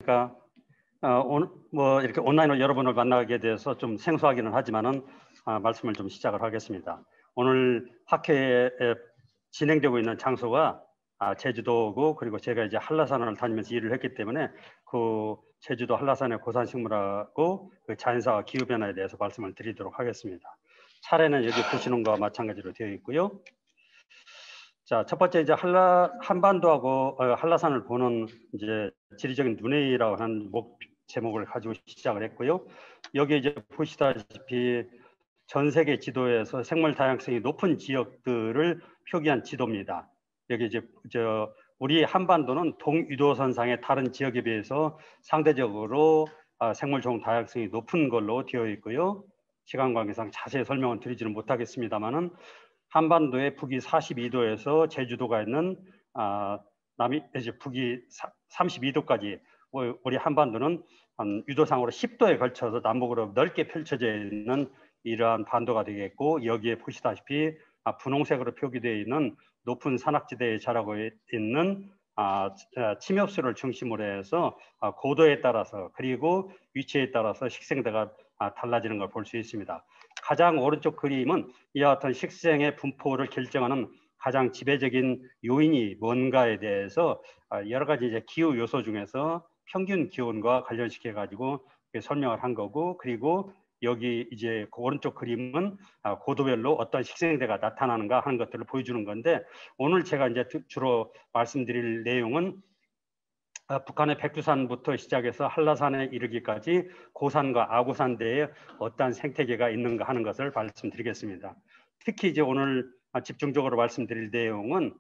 그러니까 뭐 이렇게 온라인으로 여러분을 만나게 돼서 좀 생소하기는 하지만은 말씀을 좀 시작을 하겠습니다. 오늘 학회에 진행되고 있는 장소가 제주도고, 그리고 제가 이제 한라산을 다니면서 일을 했기 때문에 그 제주도 한라산의 고산식물하고 그 자연사와 기후 변화에 대해서 말씀을 드리도록 하겠습니다. 차례는 여기 보시는 것과 마찬가지로 되어 있고요. 자, 첫 번째 이제 한반도하고 한라산을 보는 이제 지리적인 눈회의라고 하는 제목을 가지고 시작을 했고요. 여기 이제 보시다시피 전 세계 지도에서 생물 다양성이 높은 지역들을 표기한 지도입니다. 여기 이제 우리 한반도는 동유도선상의 다른 지역에 비해서 상대적으로 생물 종 다양성이 높은 걸로 되어 있고요. 시간 관계상 자세히 설명을 드리지는 못하겠습니다만은 한반도의 북위 42도에서 제주도가 있는 남이 이제 북위 32도까지 우리 한반도는 유도상으로 10도에 걸쳐서 남북으로 넓게 펼쳐져 있는 이러한 반도가 되겠고, 여기에 보시다시피 분홍색으로 표기되어 있는 높은 산악지대에 자라고 있는 침엽수를 중심으로 해서 고도에 따라서 그리고 위치에 따라서 식생대가 달라지는 걸 볼 수 있습니다. 가장 오른쪽 그림은 이와 같은 식생의 분포를 결정하는 가장 지배적인 요인이 뭔가에 대해서 여러 가지 이제 기후 요소 중에서 평균 기온과 관련시켜 가지고 설명을 한 거고, 그리고 여기 이제 그 오른쪽 그림은 고도별로 어떤 식생대가 나타나는가 하는 것들을 보여주는 건데, 오늘 제가 이제 주로 말씀드릴 내용은 북한의 백두산부터 시작해서 한라산에 이르기까지 고산과 아고산대에 어떠한 생태계가 있는가 하는 것을 말씀드리겠습니다. 특히 이제 오늘 집중적으로 말씀드릴 내용은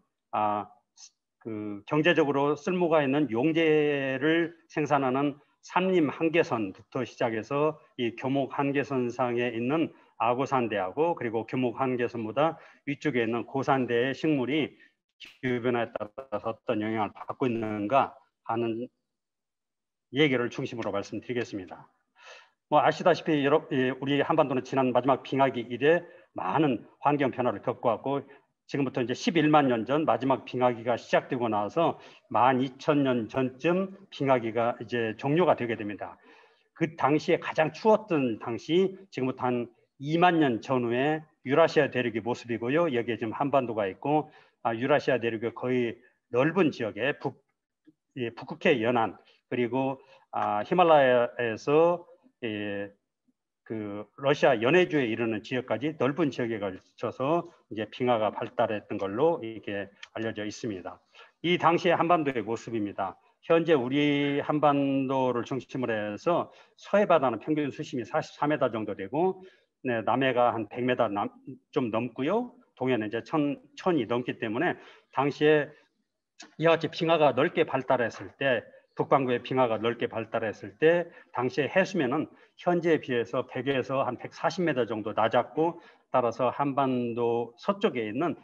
그 경제적으로 쓸모가 있는 용재를 생산하는 산림 한계선부터 시작해서 이 교목 한계선상에 있는 아고산대하고, 그리고 교목 한계선보다 위쪽에 있는 고산대의 식물이 기후변화에 따라서 어떤 영향을 받고 있는가 하는 얘기를 중심으로 말씀드리겠습니다. 뭐 아시다시피 우리 한반도는 지난 마지막 빙하기 이래 많은 환경 변화를 겪어왔고, 지금부터 이제 11만 년 전 마지막 빙하기가 시작되고 나서 12,000년 전쯤 빙하기가 이제 종료가 되게 됩니다. 그 당시에 가장 추웠던 당시 지금부터 한 2만 년 전후에 유라시아 대륙의 모습이고요. 여기에 지금 한반도가 있고, 유라시아 대륙의 거의 넓은 지역에 북극해 연안, 그리고 히말라야에서 그 러시아 연해주에 이르는 지역까지 넓은 지역에 걸쳐서 이제 빙하가 발달했던 걸로 이렇게 알려져 있습니다. 이 당시의 한반도의 모습입니다. 현재 우리 한반도를 중심으로 해서 서해 바다는 평균 수심이 43m 정도 되고, 남해가 한 100m 좀 넘고요. 동해는 이제 1000이 넘기 때문에 당시에 이와 같이 빙하가 넓게 발달했을 때, 북반구의 빙하가 넓게 발달했을 때 당시의 해수면은 현재에 비해서 100에서 한 140m 정도 낮았고, 따라서 한반도 서쪽에 있는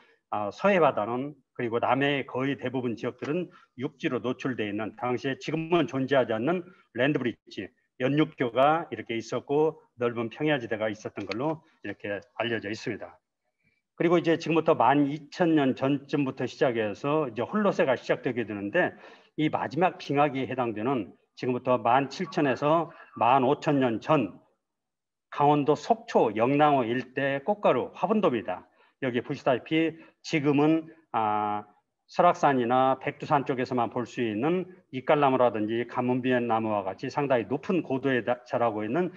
서해 바다는, 그리고 남해의 거의 대부분 지역들은 육지로 노출되어 있는, 당시에 지금은 존재하지 않는 랜드브리지, 연륙교가 이렇게 있었고 넓은 평야지대가 있었던 걸로 이렇게 알려져 있습니다. 그리고 이제 지금부터 12,000년 전쯤부터 시작해서 이제 홀로세가 시작되게 되는데, 이 마지막 빙하기에 해당되는 지금부터 17,000에서 15,000년 전 강원도 속초, 영랑호 일대 꽃가루 화분도입니다. 여기 보시다시피 지금은 설악산이나 백두산 쪽에서만 볼 수 있는 이깔나무라든지 가문비엔나무와 같이 상당히 높은 고도에 자라고 있는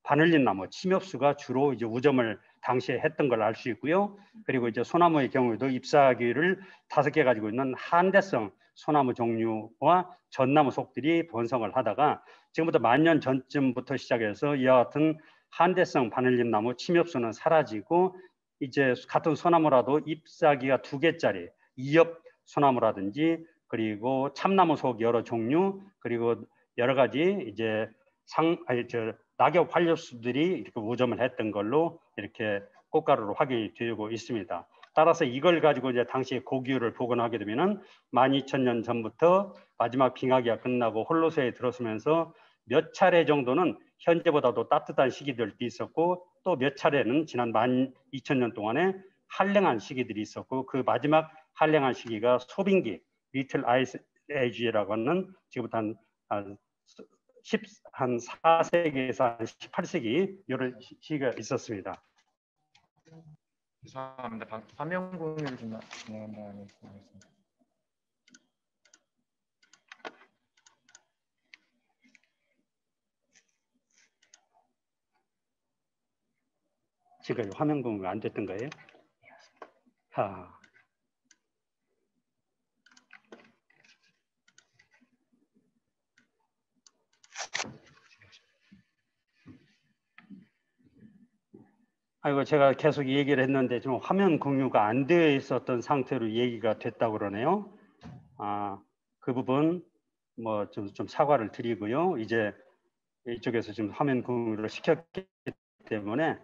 바늘잎나무, 침엽수가 주로 이제 우점을 당시에 했던 걸 알 수 있고요. 그리고 이제 소나무의 경우에도 잎사귀를 5개 가지고 있는 한대성 소나무 종류와 전나무 속들이 번성을 하다가, 지금부터 10,000년 전쯤부터 시작해서 이와 같은 한대성 바늘잎나무, 침엽수는 사라지고, 이제 같은 소나무라도 잎사귀가 2개짜리 이엽 소나무라든지, 그리고 참나무 속 여러 종류, 그리고 여러 가지 이제 낙엽 활류수들이 이렇게 우점을 했던 걸로 이렇게 꽃가루로 확인이 되고 있습니다. 따라서 이걸 가지고 이제 당시 고기후를 복원하게 되면은 12,000년 전부터 마지막 빙하기가 끝나고 홀로세에 들어서면서 몇 차례 정도는 현재보다도 따뜻한 시기들이 있었고, 또 몇 차례는 지난 12,000년 동안에 한랭한 시기들이 있었고, 그 마지막 한랭한 시기가 소빙기, 리틀 아이스 에이지라고 하는 지금부터 한 한 4세기에서 한 18세기 이런 시기가 있었습니다. 죄송합니다. 화면 공유를 좀 진행한다는 말씀입니다. 지금 화면 공유가 안 됐던 거예요? 아이고, 제가 계속 얘기를 했는데 좀 화면 공유가 안 되어 있었던 상태로 얘기가 됐다고 그러네요. 그 부분 뭐 좀 사과를 드리고요. 이제 이쪽에서 지금 화면 공유를 시켰기 때문에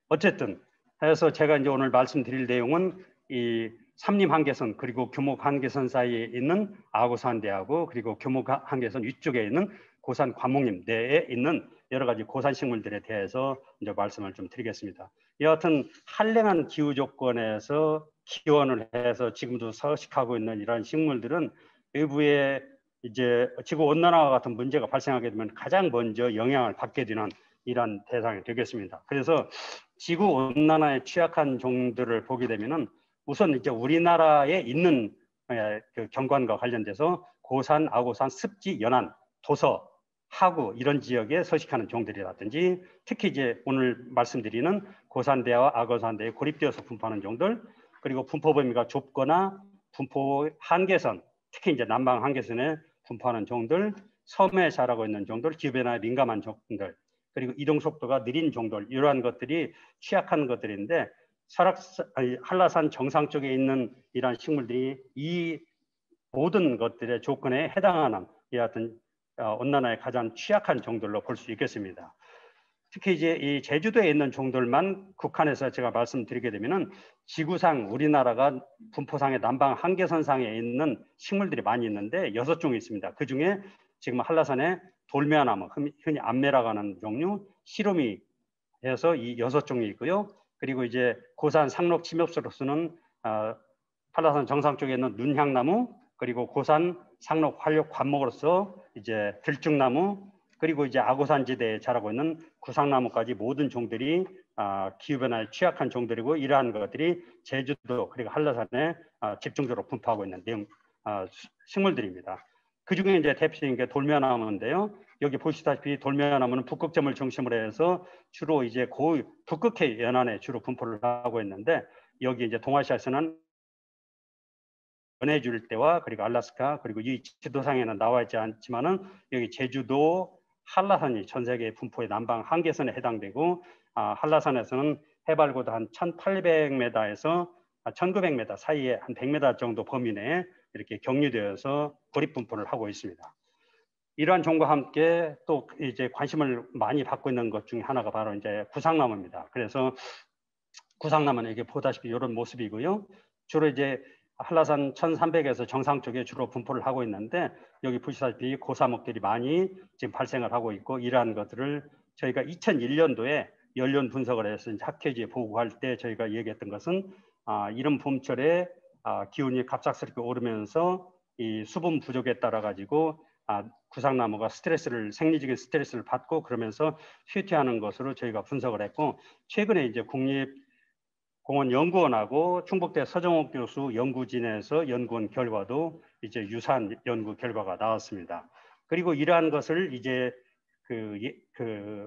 어쨌든 해서 제가 이제 오늘 말씀드릴 내용은 이 삼림 한계선 그리고 교목 한계선 사이에 있는 아고산대하고 그리고 교목 한계선 위쪽에 있는 고산 관목림 내에 있는 여러 가지 고산 식물들에 대해서 이제 말씀을 좀 드리겠습니다. 여하튼 한랭한 기후 조건에서 기원을 해서 지금도 서식하고 있는 이러한 식물들은 외부에 이제 지구 온난화와 같은 문제가 발생하게 되면 가장 먼저 영향을 받게 되는 이런 대상이 되겠습니다. 그래서 지구 온난화에 취약한 종들을 보게 되면은 우선 이제 우리나라에 있는 그 경관과 관련돼서 고산, 아고산, 습지, 연안, 도서, 하구 이런 지역에 서식하는 종들이라든지 특히 이제 오늘 말씀드리는 고산대와 아고산대에 고립되어서 분포하는 종들 그리고 분포 범위가 좁거나 분포 한계선 특히 이제 남방 한계선에 분포하는 종들, 섬에 자라고 있는 종들, 기후변화에 민감한 종들 그리고 이동 속도가 느린 종들 이러한 것들이 취약한 것들인데 한라산 정상 쪽에 있는 이러한 식물들이 이 모든 것들의 조건에 해당하는 여하튼 온난화에 가장 취약한 종들로 볼 수 있겠습니다. 특히 이제 이 제주도에 있는 종들만 국한해서 제가 말씀드리게 되면은 지구상 우리나라가 분포상의 남방 한계선상에 있는 식물들이 많이 있는데 6종이 있습니다. 그 중에 지금 한라산에 돌매화나무, 흔히 암매라고 하는 종류, 시로미 해서 이 6종이 있고요. 그리고 이제 고산 상록 침엽수로 쓰는 한라산 정상 쪽에 있는 눈향나무, 그리고 고산 상록 활력 관목으로서 이제 들쭉나무, 그리고 이제 아고산지대에 자라고 있는 구상나무까지 모든 종들이 기후변화에 취약한 종들이고 이러한 것들이 제주도 그리고 한라산에 집중적으로 분포하고 있는 식물들입니다. 그 중에 이제 대표적인 게 돌매화나무인데요. 여기 보시다시피 돌매화나무는 북극점을 중심으로 해서 주로 이제 북극해 연안에 주로 분포를 하고 있는데 여기 이제 동아시아에서는 연해줄 때와 그리고 알래스카 그리고 이 지도상에는 나와 있지 않지만은 여기 제주도 한라산이 전 세계 분포의 남방 한계선에 해당되고 한라산에서는 해발고도 한 1800m에서 1900m 사이에 한 100m 정도 범위 내에 이렇게 격리되어서 고립 분포를 하고 있습니다. 이러한 종과 함께 또 이제 관심을 많이 받고 있는 것 중에 하나가 바로 이제 구상나무입니다. 그래서 구상나무는 이게 보다시피 이런 모습이고요. 주로 이제 한라산 1300에서 정상 쪽에 주로 분포를 하고 있는데 여기 보시다시피 고사목들이 많이 지금 발생을 하고 있고 이러한 것들을 저희가 2001년도에 연륜 분석을 해서 학회지에 보고할 때 저희가 얘기했던 것은 이런 봄철에 기온이 갑작스럽게 오르면서 이 수분 부족에 따라 가지고 구상나무가 생리적인 스트레스를 받고 그러면서 쇠퇴하는 것으로 저희가 분석을 했고 최근에 이제 국립공원연구원하고 충북대 서정옥 교수 연구진에서 연구한 결과도 이제 유사한 연구 결과가 나왔습니다. 그리고 이러한 것을 이제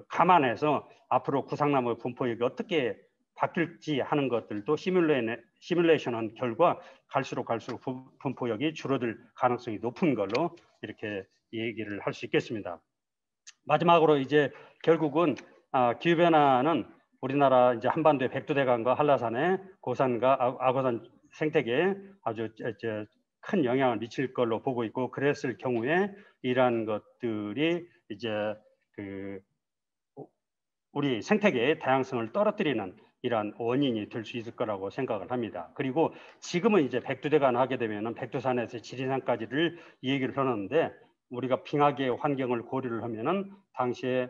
감안해서 앞으로 구상나무의 분포력이 어떻게 바뀔지 하는 것들도 시뮬레이션한 결과 갈수록 분포력이 줄어들 가능성이 높은 걸로 이렇게 얘기를 할 수 있겠습니다. 마지막으로 이제 결국은 기후변화는 우리나라 이제 한반도의 백두대간과 한라산의 고산과 아고산 생태계에 아주 큰 영향을 미칠 걸로 보고 있고 그랬을 경우에 이러한 것들이 이제 우리 생태계의 다양성을 떨어뜨리는 이러한 원인이 될 수 있을 거라고 생각을 합니다. 그리고 지금은 이제 백두대간 하게 되면은 백두산에서 지리산까지를 얘기를 하는데 우리가 빙하기의 환경을 고려를 하면은 당시에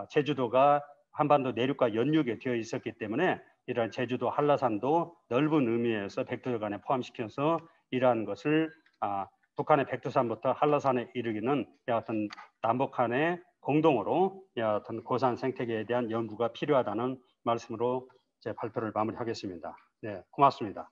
제주도가 한반도 내륙과 연륙에 되어 있었기 때문에 이러한 제주도 한라산도 넓은 의미에서 백두대간에 포함시켜서 이러한 것을 북한의 백두산부터 한라산에 이르기는 여하튼 남북한의 공동으로 여하튼 고산 생태계에 대한 연구가 필요하다는 말씀으로 제 발표를 마무리하겠습니다. 네, 고맙습니다.